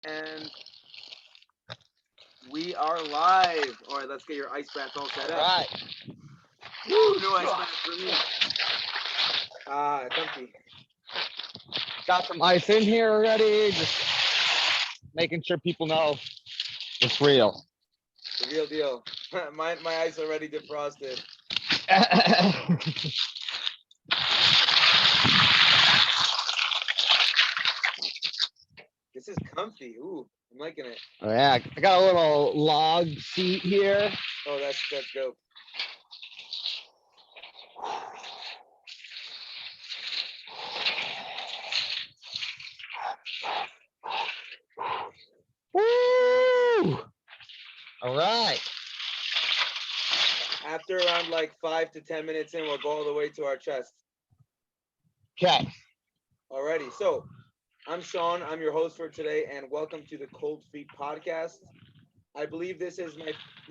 And we are live. All right, let's get your ice bath all set All up. right. Woo, no ice bath for me. Comfy. Got some ice in here already. Just making sure people know it's real. The real deal. my ice already defrosted. This is comfy. Ooh, I'm liking it. Oh, yeah, I got a little log seat here. Oh, that's dope. Woo! All right. After around like 5 to 10 minutes in, we'll go all the way to our chest. Okay. Alrighty. So I'm Sean. I'm your host for today, and welcome to the Cold Feet Podcast. I believe this is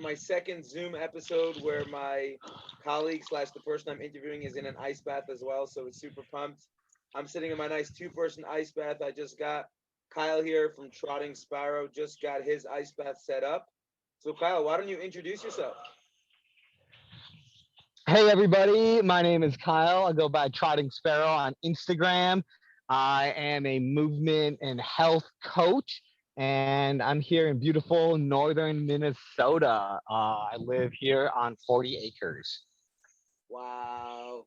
my second Zoom episode where my colleague slash the person I'm interviewing is in an ice bath as well. So it's super pumped. I'm sitting in my nice two-person ice bath. I just got Kyle here from Trotting Sparrow. Just got his ice bath set up. So Kyle, why don't you introduce yourself? Hey, everybody. My name is Kyle. I go by Trotting Sparrow on Instagram. I am a movement and health coach, and I'm here in beautiful northern Minnesota. I live here on 40 acres. Wow.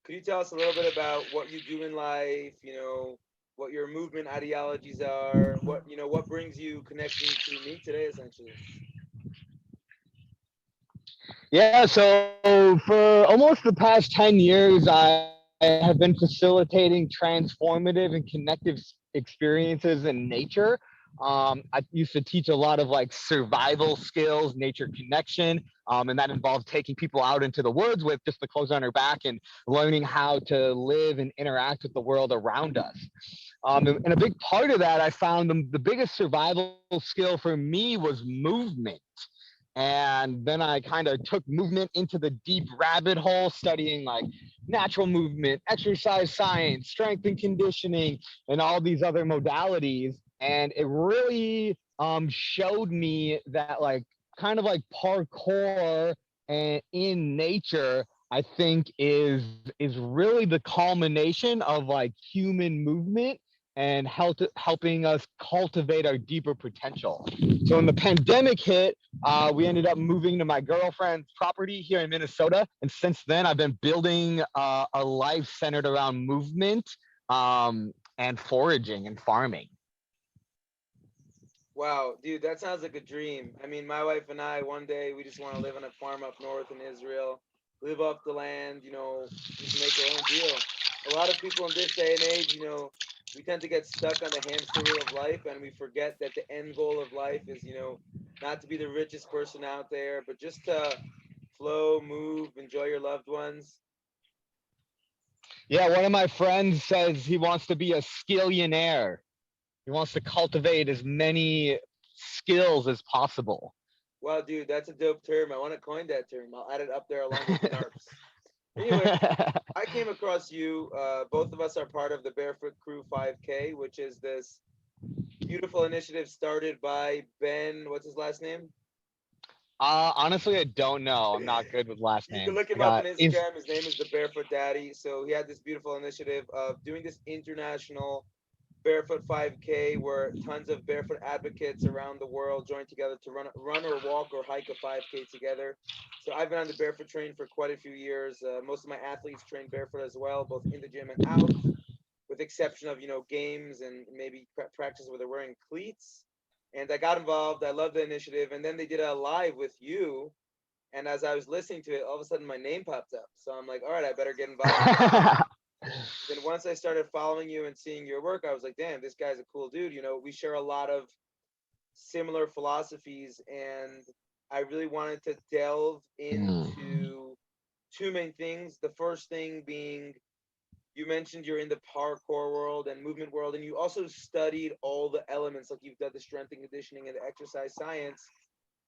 Could you tell us a little bit about what you do in life? What your movement ideologies are. What brings you connecting to me today, essentially. Yeah, so for almost the past 10 years, I have been facilitating transformative and connective experiences in nature. I used to teach a lot of like survival skills, nature connection, and that involved taking people out into the woods with just the clothes on their back and learning how to live and interact with the world around us. And a big part of that, I found the biggest survival skill for me was movement. And then I kind of took movement into the deep rabbit hole, studying like natural movement, exercise science, strength and conditioning, and all these other modalities. And it really showed me that like kind of like parkour and in nature, I think is really the culmination of like human movement and helping us cultivate our deeper potential. So when the pandemic hit, we ended up moving to my girlfriend's property here in Minnesota. And since then, I've been building a life centered around movement and foraging and farming. Wow, dude, that sounds like a dream. I mean, my wife and I, one day, we just want to live on a farm up north in Israel, live off the land, just make our own deal. A lot of people in this day and age, we tend to get stuck on the hamster wheel of life and we forget that the end goal of life is, not to be the richest person out there, but just to flow, move, enjoy your loved ones. Yeah, one of my friends says he wants to be a skillionaire. He wants to cultivate as many skills as possible. Wow, dude, that's a dope term. I want to coin that term. I'll add it up there along with the NARPs. Anyway, I came across you. Both of us are part of the Barefoot Crew 5K, which is this beautiful initiative started by Ben. What's his last name? Honestly, I don't know. I'm not good with last You can names. look I him up on got Instagram. His name is the Barefoot Daddy. So he had this beautiful initiative of doing this international Barefoot 5K, where tons of barefoot advocates around the world join together to run or walk or hike a 5K together. So I've been on the barefoot train for quite a few years. Most of my athletes train barefoot as well, both in the gym and out, with exception of games and maybe practice where they're wearing cleats. And I got involved. I love the initiative, and then they did a live with you. And as I was listening to it, all of a sudden my name popped up. So I'm like, all right, I better get involved with them. Then once I started following you and seeing your work, I was like, damn, this guy's a cool dude. We share a lot of similar philosophies, and I really wanted to delve into two main things. The first thing being, you mentioned you're in the parkour world and movement world, and you also studied all the elements, like you've done the strength and conditioning and the exercise science.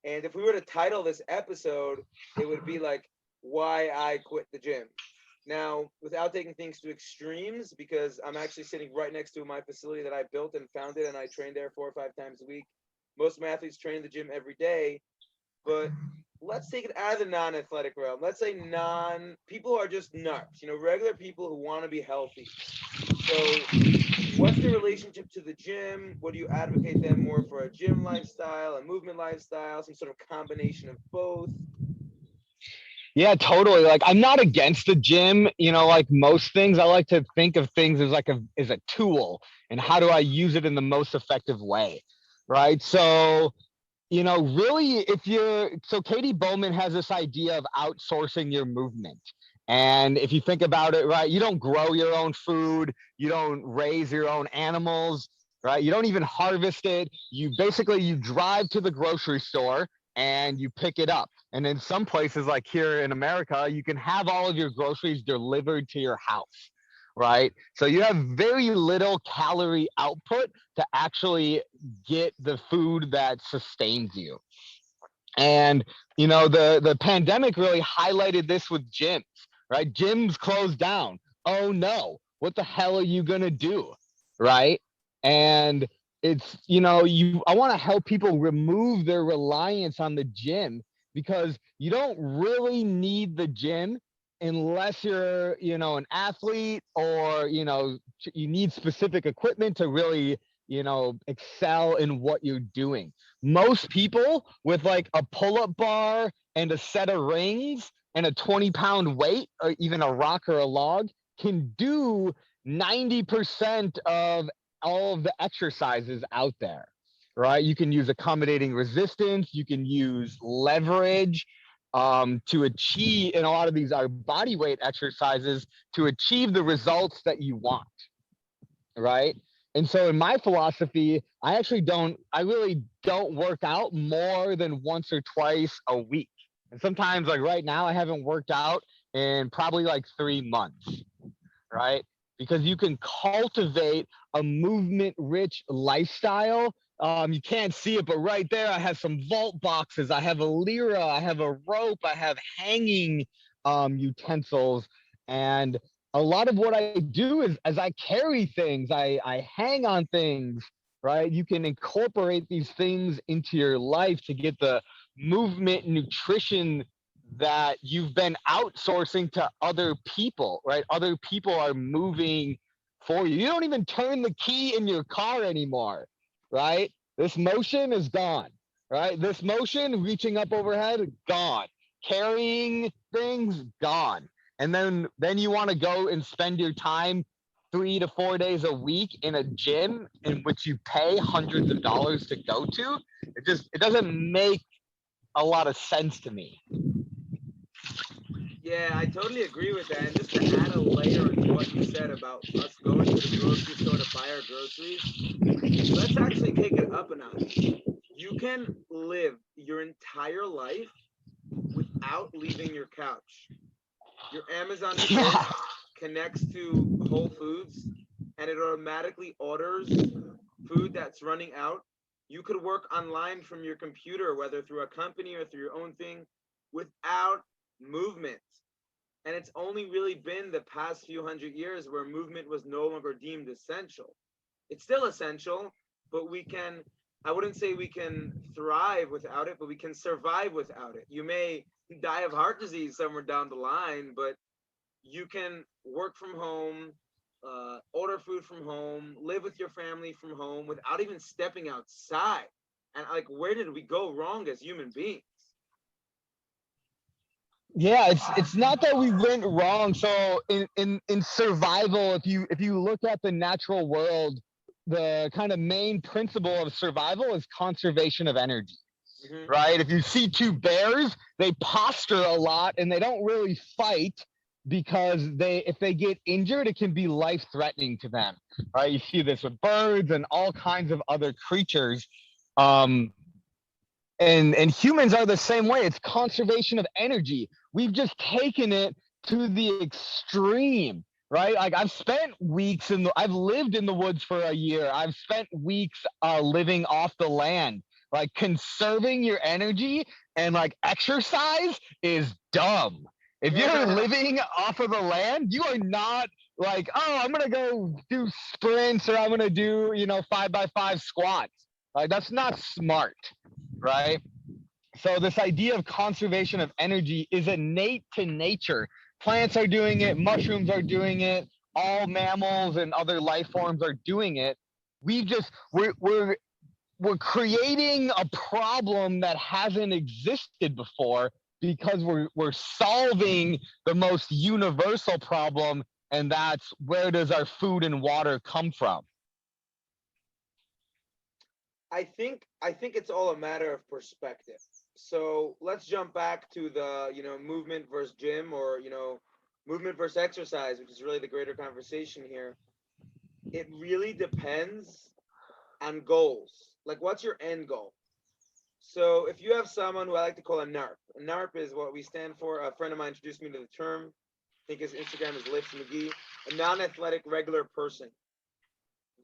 And if we were to title this episode, it would be like, why I quit the gym. Now, without taking things to extremes, because I'm actually sitting right next to my facility that I built and founded, and I train there 4 or 5 times a week. Most of my athletes train in the gym every day, but let's take it out of the non-athletic realm. Let's say non people who are just nuts, regular people who want to be healthy. So, what's the relationship to the gym? What do you advocate them more for, a gym lifestyle, a movement lifestyle, some sort of combination of both? Yeah, totally. Like I'm not against the gym, like most things, I like to think of things as like a tool and how do I use it in the most effective way. Right. So, really if you're so Katie Bowman has this idea of outsourcing your movement. And if you think about it, right, you don't grow your own food, you don't raise your own animals, right? You don't even harvest it. You drive to the grocery store and you pick it up. And in some places, like here in America, you can have all of your groceries delivered to your house, right? So you have very little calorie output to actually get the food that sustains you. And the pandemic really highlighted this with gyms, right? Gyms closed down. Oh no, what the hell are you gonna do, right? And it's you I want to help people remove their reliance on the gym because you don't really need the gym unless you're an athlete or you need specific equipment to really excel in what you're doing. Most people with like a pull-up bar and a set of rings and a 20-pound weight or even a rock or a log can do 90% of all of the exercises out there, right? You can use accommodating resistance, you can use leverage to achieve in a lot of these are body weight exercises to achieve the results that you want, right? And so in my philosophy, I really don't work out more than once or twice a week. And sometimes, like right now, I haven't worked out in probably like 3 months, right? Because you can cultivate a movement rich lifestyle. You can't see it, but right there, I have some vault boxes. I have a lira. I have a rope. I have hanging utensils. And a lot of what I do is as I carry things, I hang on things, right? You can incorporate these things into your life to get the movement nutrition that you've been outsourcing to other people, right? Other people are moving for you. You don't even turn the key in your car anymore, right? This motion is gone, right? This motion, reaching up overhead, gone. Carrying things, gone. And then you want to go and spend your time 3 to 4 days a week in a gym in which you pay hundreds of dollars to go to. It doesn't make a lot of sense to me. Yeah, I totally agree with that. And just to add a layer onto what you said about us going to the grocery store to buy our groceries, let's actually take it up a notch. You can live your entire life without leaving your couch. Your Amazon Yeah. fridge connects to Whole Foods and it automatically orders food that's running out. You could work online from your computer, whether through a company or through your own thing, without movement. And it's only really been the past few hundred years where movement was no longer deemed essential. It's still essential, but I wouldn't say we can thrive without it, but we can survive without it. You may die of heart disease somewhere down the line, but you can work from home, order food from home, live with your family from home without even stepping outside. And like, where did we go wrong as human beings? Yeah, it's not that we went wrong. So in survival, if you look at the natural world, the kind of main principle of survival is conservation of energy, Hmm. right? If you see two bears, they posture a lot and they don't really fight because if they get injured, it can be life threatening to them, right? You see this with birds and all kinds of other creatures. Um, and humans are the same way. It's conservation of energy. We've just taken it to the extreme, right? Like I've lived in the woods for a year. I've spent weeks living off the land. Like conserving your energy and like exercise is dumb. If you're living off of the land, you are not like, oh, I'm gonna go do sprints or I'm gonna do, 5x5 squats. Like that's not smart, right? So this idea of conservation of energy is innate to nature. Plants are doing it, mushrooms are doing it, all mammals and other life forms are doing it. We just we're creating a problem that hasn't existed before because we're solving the most universal problem, and that's where does our food and water come from? I think it's all a matter of perspective. So let's jump back to the movement versus gym, or movement versus exercise, which is really the greater conversation here. It really depends on goals. Like, what's your end goal? So if you have someone who I like to call a NARP is what we stand for. A friend of mine introduced me to the term. I think his Instagram is Lifts McGee. A non-athletic regular person.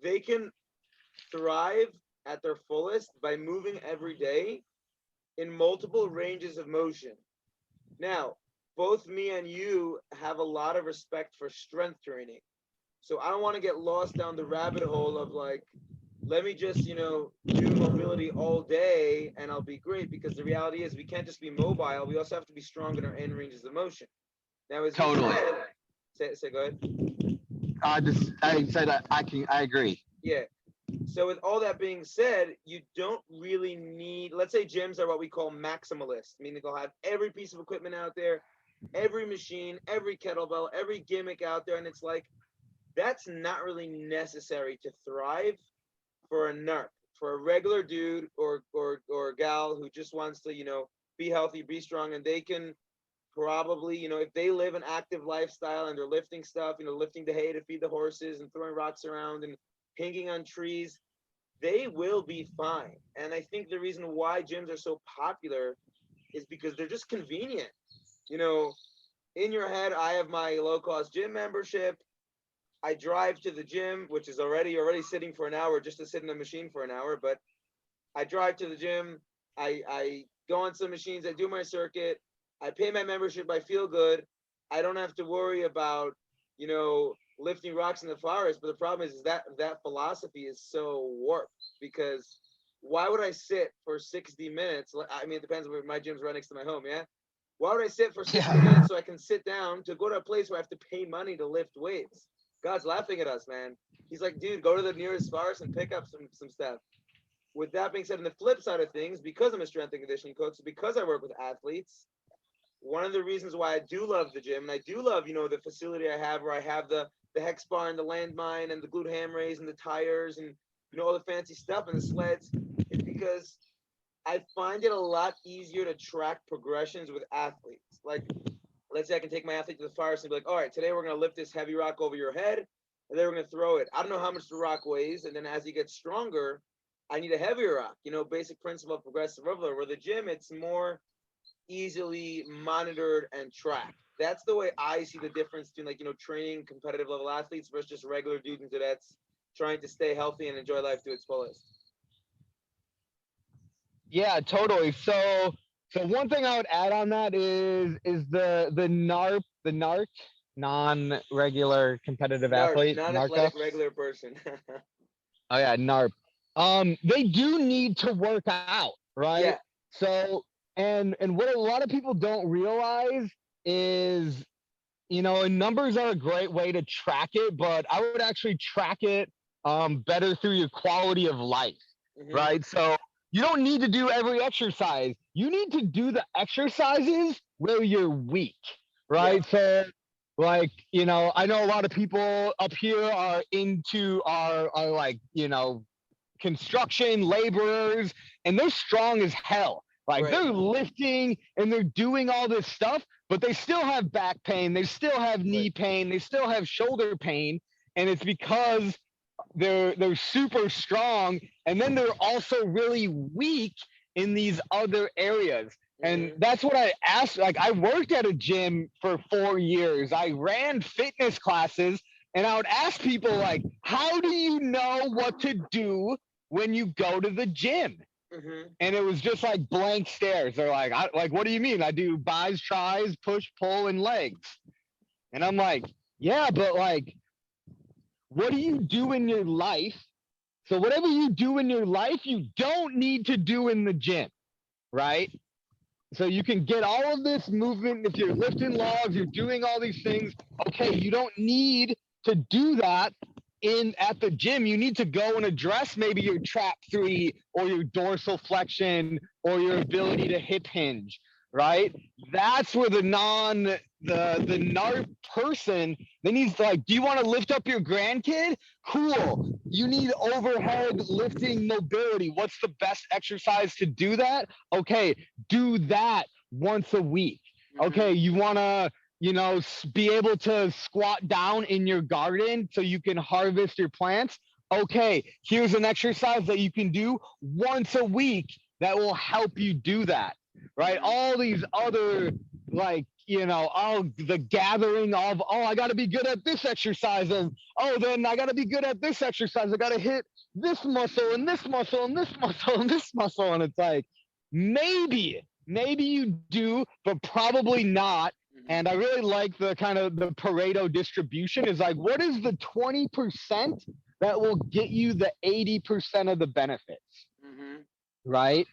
They can thrive at their fullest by moving every day in multiple ranges of motion. Now, both me and you have a lot of respect for strength training. So I don't want to get lost down the rabbit hole of like, let me just, do mobility all day and I'll be great, because the reality is we can't just be mobile. We also have to be strong in our end ranges of motion. Now, as you Totally. said, say go ahead. I said I agree. Yeah. So with all that being said, you don't really need, let's say gyms are what we call maximalists, meaning they'll have every piece of equipment out there, every machine, every kettlebell, every gimmick out there. And it's like, that's not really necessary to thrive for a NARP, for a regular dude or gal who just wants to, be healthy, be strong, and they can probably, if they live an active lifestyle and they're lifting stuff, lifting the hay to feed the horses and throwing rocks around and hanging on trees, they will be fine. And I think the reason why gyms are so popular is because they're just convenient. You know, in your head, I have my low cost gym membership. I drive to the gym, which is already sitting for an hour just to sit in the machine for an hour. But I drive to the gym. I go on some machines. I do my circuit. I pay my membership. I feel good. I don't have to worry about lifting rocks in the forest. But the problem is that philosophy is so warped, because why would I sit for 60 minutes? I mean, it depends. My gym's right next to my home. Yeah. Why would I sit for 60 minutes so I can sit down to go to a place where I have to pay money to lift weights? God's laughing at us, man. He's like, dude, go to the nearest forest and pick up some stuff. With that being said, on the flip side of things, because I'm a strength and conditioning coach, because I work with athletes, one of the reasons why I do love the gym, and I do love, the facility I have, where I have the hex bar and the landmine and the glute ham raise and the tires and all the fancy stuff and the sleds, is because I find it a lot easier to track progressions with athletes. Like, let's say I can take my athlete to the forest and be like, all right, today we're going to lift this heavy rock over your head, and then we're going to throw it. I don't know how much the rock weighs, and then as he gets stronger, I need a heavier rock. Basic principle of progressive overload. Where the gym, it's more easily monitored and tracked. That's the way I see the difference between training competitive level athletes versus just regular dudes and dudettes trying to stay healthy and enjoy life to its fullest. Yeah, totally. So one thing I would add on that is the NARP, non-regular competitive NARP, athlete, NARCA. non-athletic regular person. Oh yeah, NARP. They do need to work out, right? Yeah. So and what a lot of people don't realize is, and numbers are a great way to track it, but I would actually track it better through your quality of life, Mm-hmm. right? So you don't need to do every exercise. You need to do the exercises where you're weak, Yep. right? So like, I know a lot of people up here are into are like, construction laborers, and they're strong as hell. Like Right. they're lifting and they're doing all this stuff, but they still have back pain, they still have Right. knee pain, they still have shoulder pain, and it's because they're super strong, and then they're also really weak in these other areas. And Mm-hmm. that's what I asked. Like, I worked at a gym for 4 years. I ran fitness classes, and I would ask people like, how do you know what to do when you go to the gym? Mhm. and it was just like blank stares. They're like, like, what do you mean? I do buys, tries, push, pull, and legs. And I'm like, yeah, but like, what do you do in your life? So whatever you do in your life, you don't need to do in the gym, right? So you can get all of this movement if you're lifting logs, you're doing all these things. Okay, you don't need to do that in at the gym. You need to go and address maybe your trap three or your dorsal flexion or your ability to hip hinge, right? That's where the NARP person then he's like, do you want to lift up your grandkid? Cool. You need overhead lifting mobility. What's the best exercise to do that? Okay, do that once a week. Okay, Mhm. you want to, be able to squat down in your garden so you can harvest your plants. Okay, here's an exercise that you can do once a week that will help you do that, right? Mhm. All these other, like, the gathering of, oh, I got to be good at this exercise, and oh, then I got to be good at this exercise. I got to hit this muscle and this muscle and this muscle and this muscle, and it's like, maybe you do, but probably not. And Mhm. I really like the kind of the Pareto distribution is like, what is the 20% that will get you the 80% of the benefits, Mhm. right?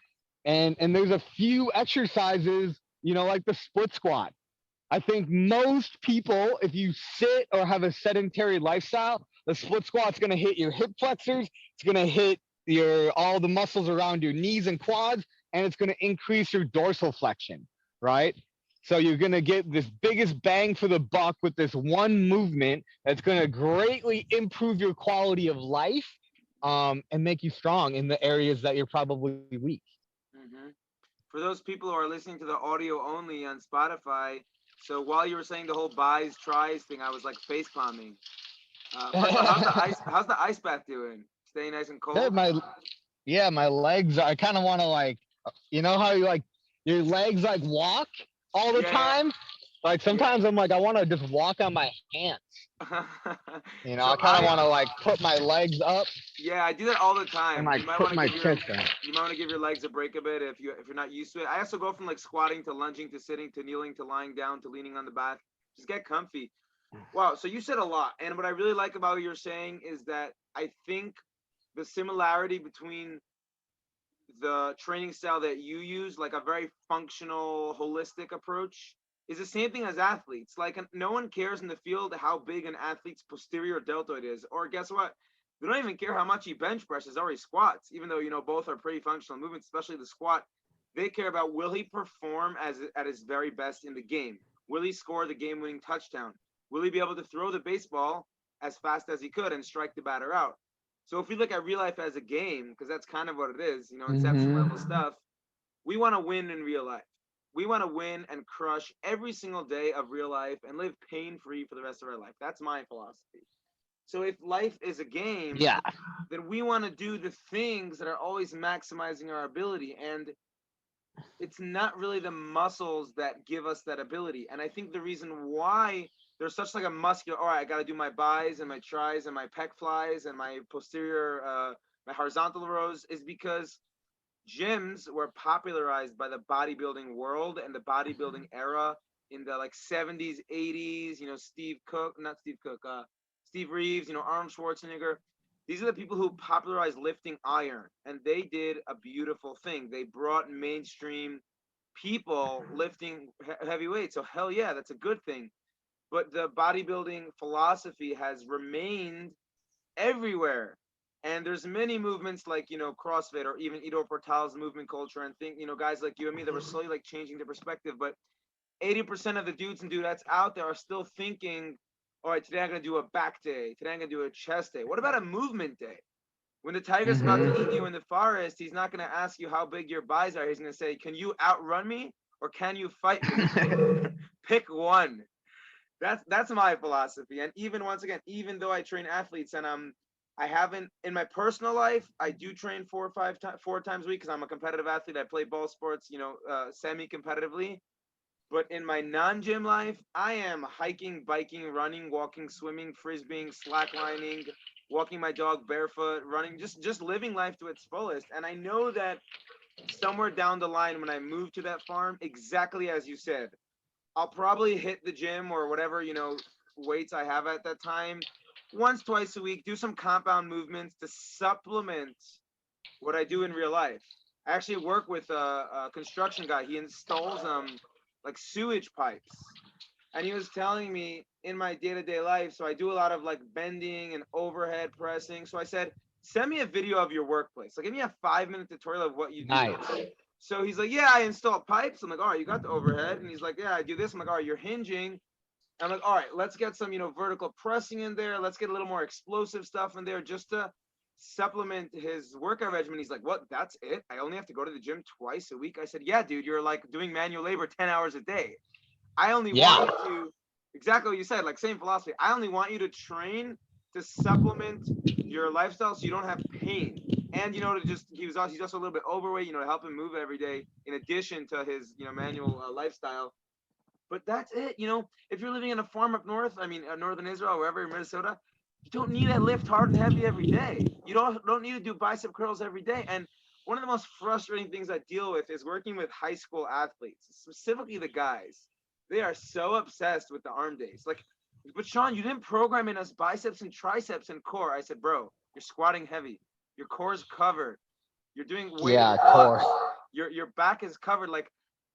And there's a few exercises, like the split squat. I think most people, if you sit or have a sedentary lifestyle, the split squat's going to hit your hip flexors. It's going to hit your all the muscles around your knees and quads, and it's going to increase your dorsal flexion, right? So you're going to get this biggest bang for the buck with this one movement that's going to greatly improve your quality of life, and make you strong in the areas that you're probably weak. Mhm. For those people who are listening to the audio only on Spotify, so while you were saying the whole buys tries thing, I was like face palming. First of all, how's the ice bath doing? Staying nice and Hey, cold? my legs. I kind of want to like, how you like your legs like walk all the Yeah, time. Like yeah, sometimes I'm like, I want to just walk on my hands. yeah. I So kind of want to like put my legs up yeah, I do that all the and time. like put my chest down. You might want to give your legs a break a bit if you're not used to it. I also go from like squatting to lunging to sitting to kneeling to lying down to leaning on the back. Just get comfy. Wow, so you said a lot, and what I really like about what you're saying is that I think the similarity between the training style that you use, like a very functional, holistic approach, is the same thing as athletes. Like, no one cares in the field how big an athlete's posterior deltoid is, or guess what? They don't even care how much he bench presses or he squats, even though both are pretty functional movements, especially the squat. They care about, will he perform as at his very best in the game? Will he score the game-winning touchdown? Will he be able to throw the baseball as fast as he could and strike the batter out? So if we look at real life as a game, because that's kind of what it is, Inception Mm-hmm. level stuff, we want to win in real life. We want to win and crush every single day of real life and live pain free for the rest of our life. That's my philosophy. So if life is a game, Yeah. then we want to do the things that are always maximizing our ability. And it's not really the muscles that give us that ability. And I think the reason why there's such like a muscular, all right, I got to do my buys and my tries and my pec flies and my posterior, my horizontal rows is because gyms were popularized by the bodybuilding world and the bodybuilding era in the like 70s, 80s, Steve Cook, not Steve Cook, Steve Reeves, Arnold Schwarzenegger. These are the people who popularized lifting iron, and they did a beautiful thing. They brought mainstream people lifting heavy weights. So hell yeah, that's a good thing. But the bodybuilding philosophy has remained everywhere. And there's many movements like, CrossFit or even Ido Portal's movement culture and think, guys like you and me that were slowly like changing the perspective. But 80% of the dudes and dudettes out there are still thinking, all right, today I'm going to do a back day. Today I'm going to do a chest day. What about a movement day? When the tiger's about to eat Mm-hmm. you in the forest, he's not going to ask you how big your buys are. He's going to say, can you outrun me or can you fight me? Pick one. That's my philosophy. And even once again, even though I train athletes and I haven't in my personal life, I do train 4 times a week because I'm a competitive athlete. I play ball sports, semi-competitively. But in my non-gym life, I am hiking, biking, running, walking, swimming, frisbeeing, slacklining, walking my dog barefoot, running, just living life to its fullest. And I know that somewhere down the line when I move to that farm, exactly as you said, I'll probably hit the gym or whatever, weights I have at that time once, twice a week, do some compound movements to supplement what I do in real life. I actually work with a construction guy. He installs like sewage pipes, and he was telling me in my day-to-day life, so I do a lot of like bending and overhead pressing. So I said, send me a video of your workplace, like give me a 5-minute tutorial of what you do. Nice. So he's like, yeah, I install pipes. I'm like, all right, you got the overhead. And he's like, yeah, I do this. I'm like, all right, you're hinging. I'm like, all right, let's get some, vertical pressing in there. Let's get a little more explosive stuff in there just to supplement his workout regimen. He's like, what? That's it? I only have to go to the gym twice a week? I said, yeah, dude, you're like doing manual labor 10 hours a day. I only want Yeah. you to, exactly what you said, like same philosophy. I only want you to train to supplement your lifestyle so you don't have pain. And to just he's also a little bit overweight, to help him move every day in addition to his manual lifestyle. But that's it. If you're living in a farm up north, I mean, northern Israel, wherever in Minnesota, you don't need to lift hard and heavy every day. You don't need to do bicep curls every day. And one of the most frustrating things I deal with is working with high school athletes, specifically the guys. They are so obsessed with the arm days. Like, but Sean, you didn't program in us biceps and triceps and core. I said, bro, you're squatting heavy. Your core's covered. You're doing weighted Yeah, of pull-ups. course. Your back is covered. Like,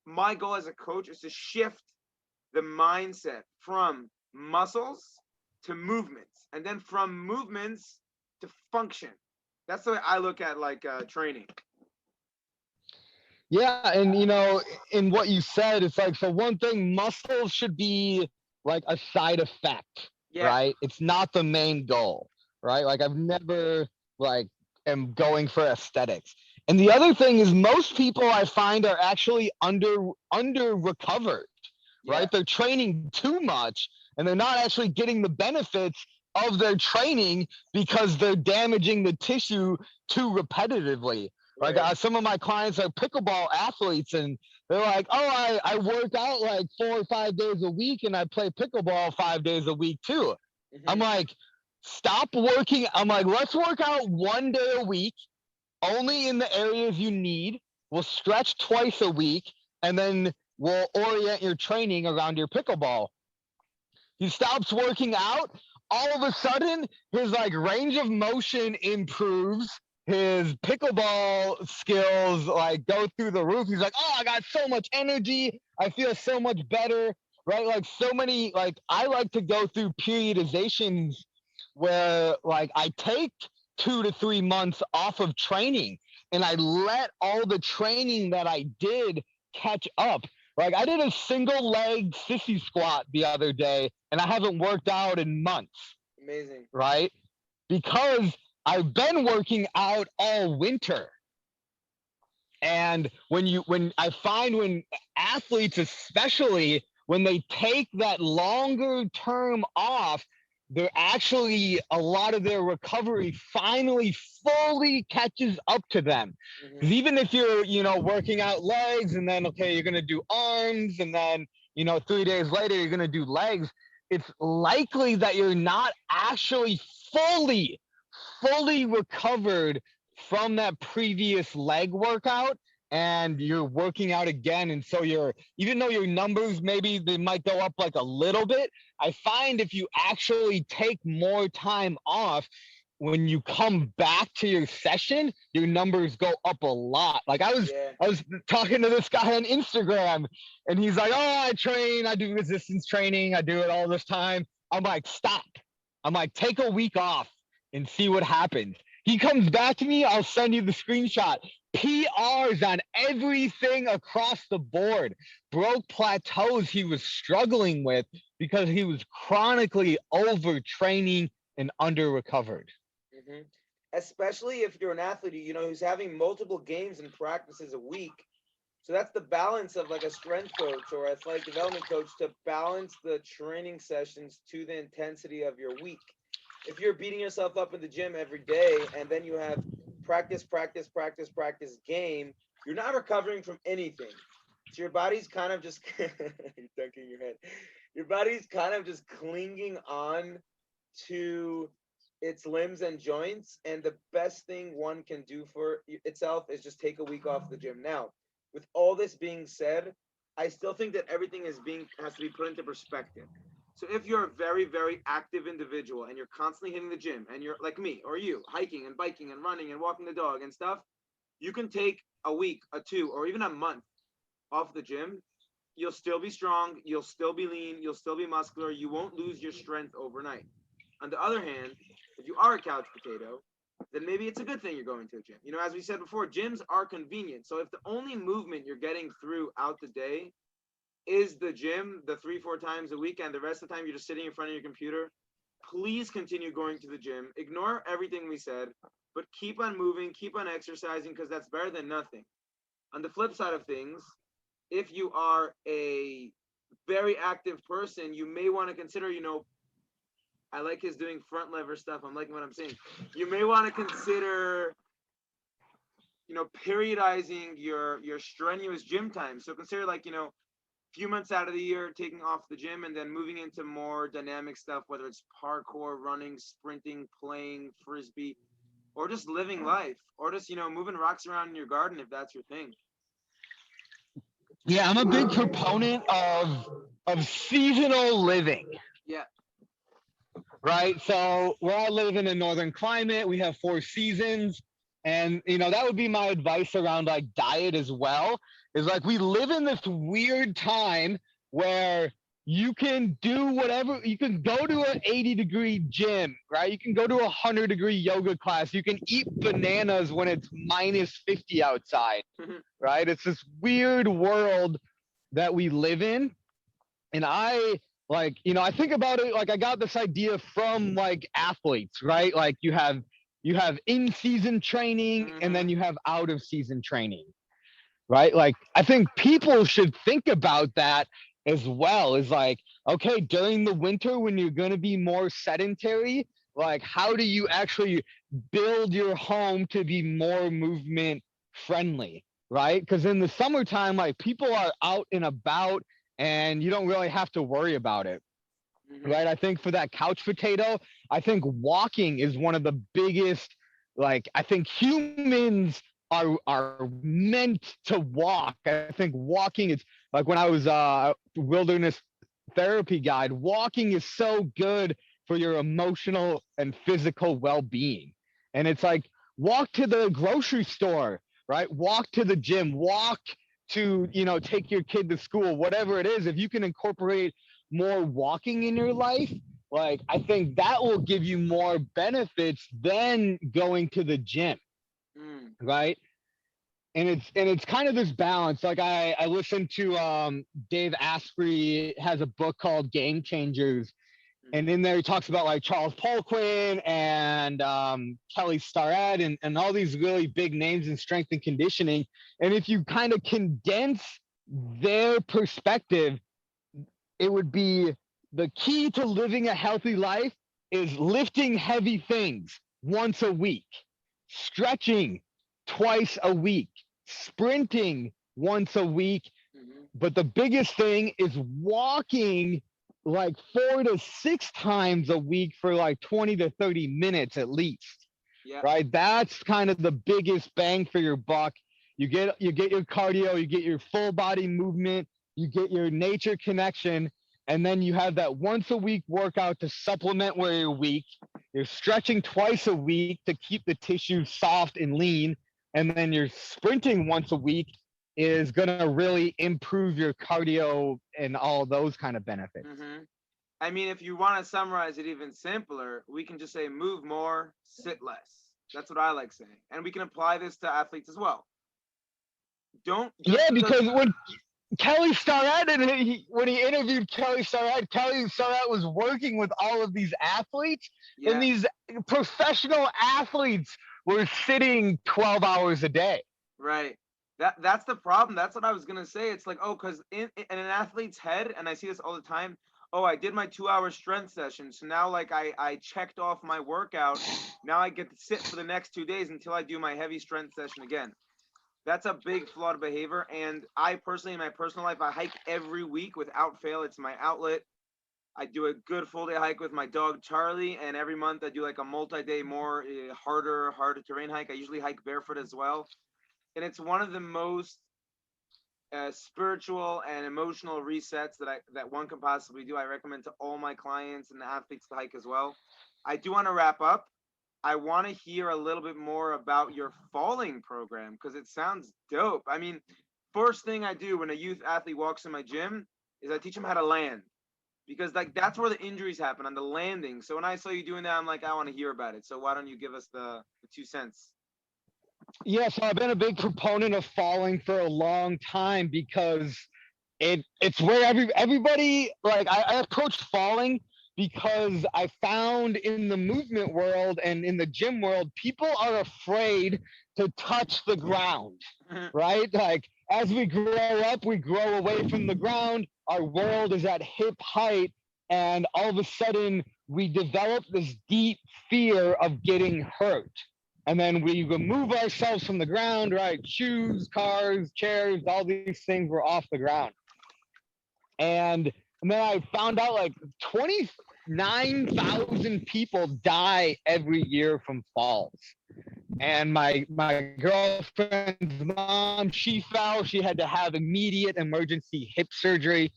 my goal as a coach is to shift the mindset from muscles to movements, and then from movements to function. That's the way I look at like training. Yeah, and in what you said, it's like, so one thing, muscles should be like a side effect, Yeah. right? It's not the main goal, right? Like I've never like am going for aesthetics. And the other thing is most people I find are actually under recovered, Yeah. right? They're training too much and they're not actually getting the benefits of their training because they're damaging the tissue too repetitively. Like Right. some of my clients are pickleball athletes, and they're like, "Oh, I work out like 4 or 5 days a week, and I play pickleball 5 days a week too." I'm Hmm. like, "Stop working." I'm like, "Let's work out 1 day a week, only in the areas you need. We'll stretch twice a week, and then we'll orient your training around your pickleball." He stops working out. All of a sudden, his like range of motion improves. His pickleball skills like go through the roof. He's like, "Oh, I got so much energy. I feel so much better." Right? Like so many. Like I like to go through periodizations where like I take 2 to 3 months off of training and I let all the training that I did catch up. Like I did a single leg sissy squat the other day and I haven't worked out in months, Amazing. right? Because I've been working out all winter. And when I find when athletes especially when they take that longer term off, they're actually a lot of their recovery finally fully catches up to them. Because Hmm. even if you're, working out legs and then okay, you're gonna do arms and then 3 days later you're gonna do legs, it's likely that you're not actually fully fully recovered from that previous leg workout and you're working out again, and so you're, even though your numbers maybe they might go up like a little bit, I find if you actually take more time off, when you come back to your session your numbers go up a lot. Like i was Yeah. i was talking to this guy on Instagram and he's like, "Oh, I do resistance training, I do it all this time." I'm like, "Stop." I'm like, "Take a week off and see what happens." He comes back to me, I'll send you the screenshot. PRs on everything across the board. Broke plateaus he was struggling with because he was chronically overtraining and under recovered. Hmm. Especially if you're an athlete, who's having multiple games and practices a week. So that's the balance of like a strength coach or athletic development coach to balance the training sessions to the intensity of your week. If you're beating yourself up in the gym every day and then you have practice, practice, practice, practice, game, you're not recovering from anything. So your body's kind of just you're dunking your head. Your body's kind of just clinging on to its limbs and joints, and the best thing one can do for itself is just take a week off the gym. Now, with all this being said, I still think that everything is being has to be put into perspective. So if you're a very, very active individual and you're constantly hitting the gym and you're like me or you, hiking and biking and running and walking the dog and stuff, you can take a week, a two, or even a month off the gym. You'll still be strong, you'll still be lean, you'll still be muscular, you won't lose your strength overnight. On the other hand, if you are a couch potato, then maybe it's a good thing you're going to a gym. You know, as we said before, gyms are convenient. So if the only movement you're getting throughout the day is the gym, the 3, 4 times a week, and the rest of the time you're just sitting in front of your computer, please continue going to the gym. Ignore everything we said, but keep on moving, keep on exercising, because that's better than nothing. On the flip side of things, if you are a very active person, you may want to consider, I like his doing front lever stuff. I'm liking what I'm saying. You may want to consider, periodizing your strenuous gym time. So consider like, few months out of the year taking off the gym and then moving into more dynamic stuff, whether it's parkour, running, sprinting, playing frisbee, or just living life, or just, moving rocks around in your garden if that's your thing. Yeah, I'm a big proponent of seasonal living. Yeah. Right? So where I live in a northern climate, we have 4 seasons. And that would be my advice around like diet as well. Is like we live in this weird time where you can do whatever you can go to an 80-degree gym, right? You can go to a 100-degree yoga class. You can eat bananas when it's -50 outside, right? It's this weird world that we live in. And I think about it like I got this idea from like athletes, right? Like you have in season training and then you have out of season training, right? Like I think people should think about that as well. Is like, okay, during the winter when you're going to be more sedentary, like how do you actually build your home to be more movement friendly, right? Because in the summertime, like people are out and about and you don't really have to worry about it, right? I think for that couch potato, I think walking is one of the biggest. Like I think humans are meant to walk. I think walking is like when I was wilderness therapy guide, walking is so good for your emotional and physical well-being. And it's like walk to the grocery store, right? Walk to the gym, walk to, take your kid to school, whatever it is. If you can incorporate more walking in your life, like I think that will give you more benefits than going to the gym, right? And it's kind of this balance. Like I listened to Dave Asprey has a book called Game Changers, and in there he talks about like Charles Poliquin and Kelly Starrett and all these really big names in strength and conditioning. And if you kind of condense their perspective, it would be the key to living a healthy life is lifting heavy things once a week, stretching twice a week, sprinting once a week. But the biggest thing is walking like 4 to 6 times a week for like 20 to 30 minutes at least. Yeah. Right? That's kind of the biggest bang for your buck. You get your cardio, you get your full body movement, you get your nature connection, and then you have that once a week workout to supplement where you're weak. You're stretching twice a week to keep the tissue soft and lean, and then you're sprinting once a week is going to really improve your cardio and all those kind of benefits. I mean, if you want to summarize it even simpler, we can just say move more, sit less. That's what I like saying. And we can apply this to athletes as well. Don't just Yeah, because when Kelly Starrett when he interviewed Kelly Starrett was working with all of these athletes, and these professional athletes were sitting 12 hours a day. Right. That's the problem. That's what I was gonna say. It's like, oh, because in an athlete's head, and I see this all the time. Oh, I did my 2-hour strength session, so now like I checked off my workout. Now I get to sit for the next 2 days until I do my heavy strength session again. That's a big flawed behavior. And I personally, in my personal life, I hike every week without fail. It's my outlet. I do a good full day hike with my dog Charlie, and every month I do like a multi-day, more harder terrain hike. I usually hike barefoot as well, and it's one of the most spiritual and emotional resets that one can possibly do. I recommend to all my clients and athletes to hike as well. I do want to wrap up. I want to hear a little bit more about your falling program because it sounds dope. I mean, first thing I do when a youth athlete walks in my gym is I teach them how to land because like that's where the injuries happen on the landing. So when I saw you doing that, I'm like, I want to hear about it. So why don't you give us the 2 cents? Yeah, so I've been a big proponent of falling for a long time because it's where everybody like I approach falling because I found in the movement world and in the gym world, people are afraid to touch the ground, right? Like as we grow up, we grow away from the ground. Our world is at hip height, and all of a sudden we develop this deep fear of getting hurt. And then we remove ourselves from the ground, right? Shoes, cars, chairs, all these things were off the ground. And then I found out like 29,000 people die every year from falls. And my girlfriend's mom, she fell. She had to have immediate emergency hip surgery.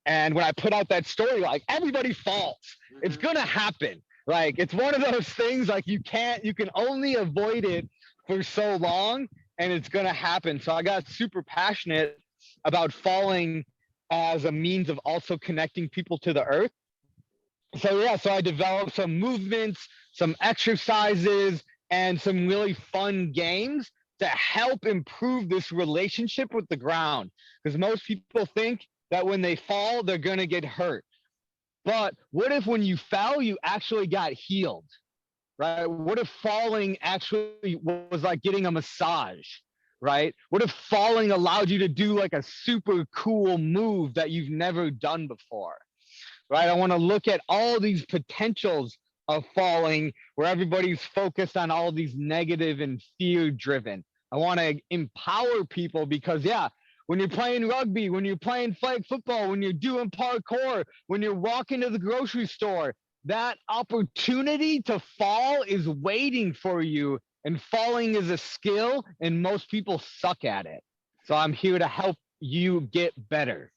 And when I put out that story, like everybody falls. It's gonna Mm-hmm. happen. Like it's one of those things like you can only avoid it for so long and it's gonna happen. So I got super passionate about falling as a means of also connecting people to the earth. So yeah, so I developed some movements, some exercises, and some really fun games to help improve this relationship with the ground. Because most people think that when they fall, they're gonna get hurt. But what if when you fell, you actually got healed, right? What if falling actually was like getting a massage, right? What if falling allowed you to do like a super cool move that you've never done before? Right? I want to look at all these potentials of falling where everybody's focused on all these negative and fear driven. I want to empower people because, yeah, when you're playing rugby, when you're playing flag football, when you're doing parkour, when you're walking to the grocery store, that opportunity to fall is waiting for you. And falling is a skill, and most people suck at it. So I'm here to help you get better.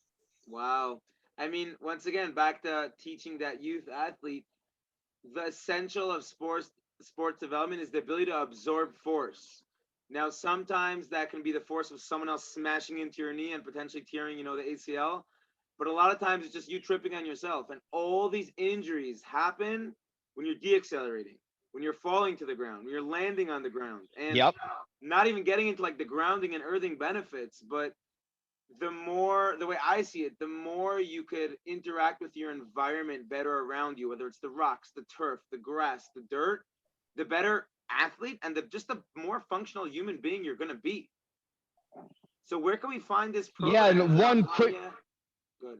Wow. I mean, once again, back to teaching that youth athlete, the essential of sports development is the ability to absorb force. Now, sometimes that can be the force of someone else smashing into your knee and potentially tearing, the ACL. But a lot of times it's just you tripping on yourself. And all these injuries happen when you're deaccelerating, when you're falling to the ground, when you're landing on the ground. And Yep. not even getting into like the grounding and earthing benefits, but the way I see it, the more you could interact with your environment better around you, whether it's the rocks, the turf, the grass, the dirt, the better athlete and just the more functional human being you're going to be. So where can we find this Yeah, program? Is and it one online quick yet? Good.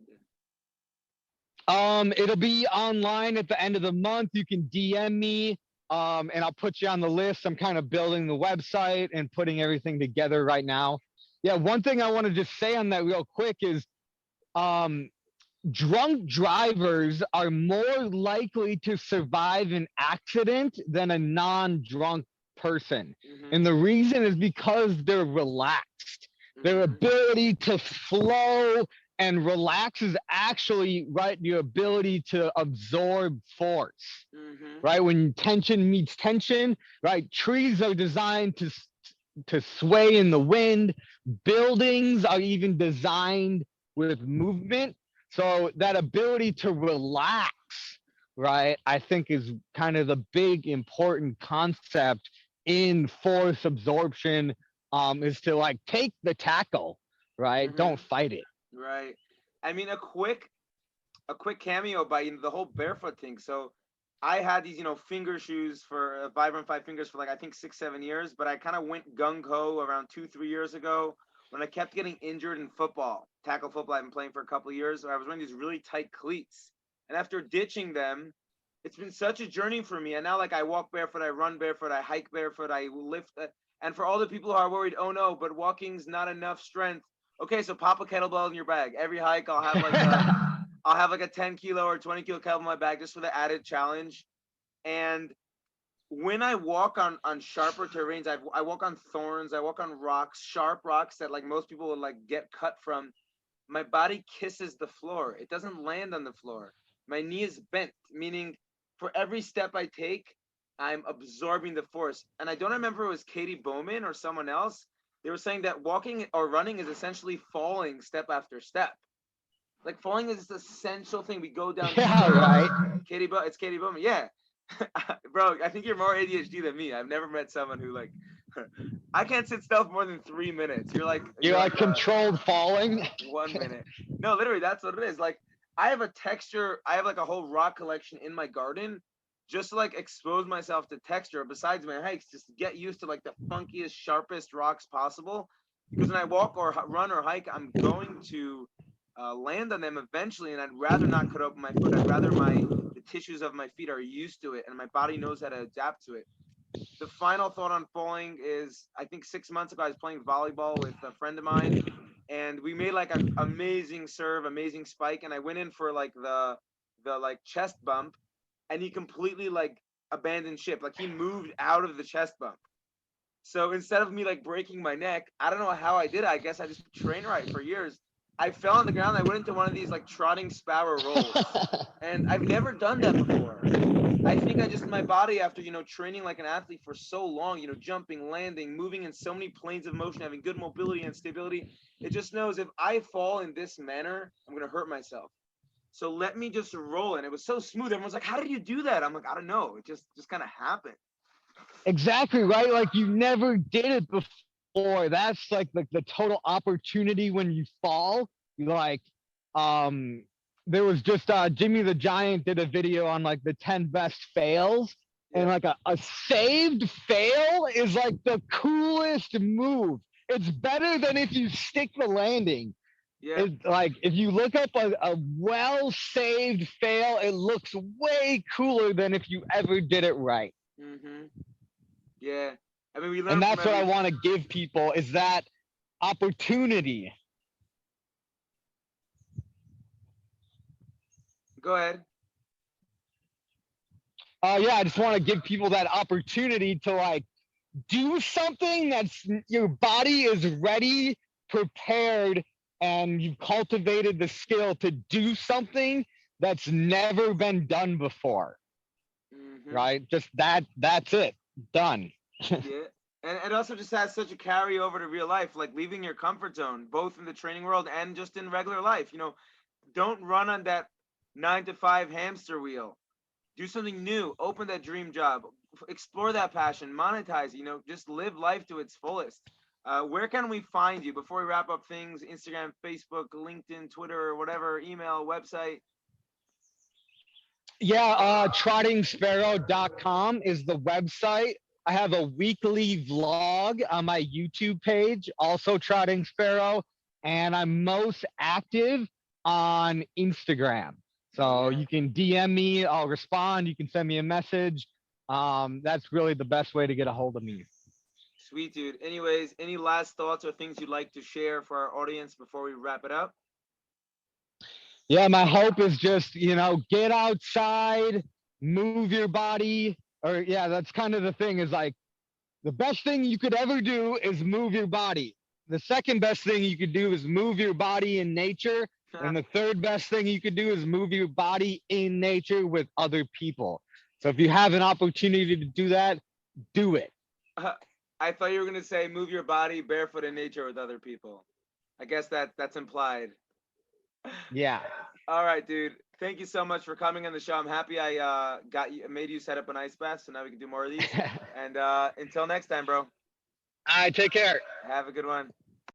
It'll be online at the end of the month. You can DM me, and I'll put you on the list. I'm kind of building the website and putting everything together right now. Yeah, one thing I want to just say on that real quick is um, drunk drivers are more likely to survive an accident than a non-drunk person. Mm-hmm. And the reason is because they're relaxed. Their Mm-hmm. ability to flow and relax is actually right your ability to absorb force. Mm-hmm. Right? When tension meets tension, right? Trees are designed to sway in the wind. Buildings are even designed with movement. So that ability to relax, right, I think is kind of the big important concept in force absorption, is to like take the tackle, right? Mm-hmm. Don't fight it. Right. I mean, a quick cameo by the whole barefoot thing. So I had these finger shoes for Vibram Five Fingers for like I think 6 7 years, but I kind of went gung ho around 2 3 years ago when I kept getting injured in football, tackle football. I've been playing for a couple of years. So I was wearing these really tight cleats, and after ditching them, it's been such a journey for me. And now like I walk barefoot, I run barefoot, I hike barefoot, I lift. And for all the people who are worried, oh no, but walking's not enough strength. Okay, so pop a kettlebell in your bag. Every hike, I'll have like a 10 kilo or 20 kilo kettlebell in my bag just for the added challenge. And when I walk on sharper terrains, I walk on thorns, I walk on rocks, sharp rocks that like most people would like get cut from. My body kisses the floor. It doesn't land on the floor. My knee is bent, meaning for every step I take, I'm absorbing the force. And I don't remember if it was Katie Bowman or someone else. They were saying that walking or running is essentially falling step after step. Like falling is this essential thing. We go down Yeah, stairs. right. It's Katie Bowman. Yeah. Bro, I think you're more ADHD than me. I've never met someone who like I can't sit still for more than 3 minutes. You're You're like like controlled falling. 1 minute. No, literally, that's what it is. Like, I have a texture. I have like a whole rock collection in my garden, just to like expose myself to texture. Besides my hikes, just to get used to like the funkiest, sharpest rocks possible. Because when I walk or run or hike, I'm going to land on them eventually, and I'd rather not cut open my foot. I'd rather the tissues of my feet are used to it, and my body knows how to adapt to it. The final thought on falling is I think 6 months ago I was playing volleyball with a friend of mine, and we made like an amazing serve, amazing spike, and I went in for like the like chest bump, and he completely like abandoned ship. Like he moved out of the chest bump. So instead of me like breaking my neck, I don't know how I did it. I guess I just trained right for years. I fell on the ground. I went into one of these like trotting sparrow rolls, and I've never done that before. I think I just my body after training like an athlete for so long, jumping, landing, moving in so many planes of motion, having good mobility and stability, it just knows if I fall in this manner, I'm gonna hurt myself. So let me just roll. And it was so smooth. Everyone's like, "How did you do that?" I'm like, "I don't know. It just kind of happened." Exactly, right? Like you never did it before. That's like the total opportunity when you fall. Like, um, there was just Jimmy the Giant did a video on like the 10 best fails. And Yeah, like a saved fail is like the coolest move. It's better than if you stick the landing. yeah. It's like if you look up a well saved fail, it looks way cooler than if you ever did it right. Mhm. Yeah. I mean, we And learn from that's what I every. want to give people is that opportunity. Go ahead. Yeah, I just want to give people that opportunity to like do something that's your body is ready, prepared, and you've cultivated the skill to do something that's never been done before. Mhm. Right? Just that's it. Done. Yeah. And it also just has such a carryover to real life, like leaving your comfort zone, both in the training world and just in regular life. Don't run on that 9 to 5 hamster wheel. Do something new. Open that dream job. Explore that passion. Monetize. Just live life to its fullest. Where can we find you before we wrap up things? Instagram, Facebook, LinkedIn, Twitter, or whatever, email, website. Yeah, trottingsparrow.com is the website. I have a weekly vlog on my YouTube page, also Trotting Sparrow, and I'm most active on Instagram. So Yeah. you can DM me, I'll respond. You can send me a message. That's really the best way to get a hold of me. Sweet, dude. Anyways, any last thoughts or things you'd like to share for our audience before we wrap it up? Yeah, my hope is just, get outside, move your body, or yeah, that's kind of the thing is like the best thing you could ever do is move your body. The second best thing you could do is move your body in nature. And the third best thing you could do is move your body in nature with other people. So if you have an opportunity to do that, do it. I thought you were gonna say move your body barefoot in nature with other people. I guess that's implied. Yeah. All right, dude. Thank you so much for coming on the show. I'm happy I got you made you set up an ice bath, so now we can do more of these. And until next time, bro. All right, take care. Have a good one.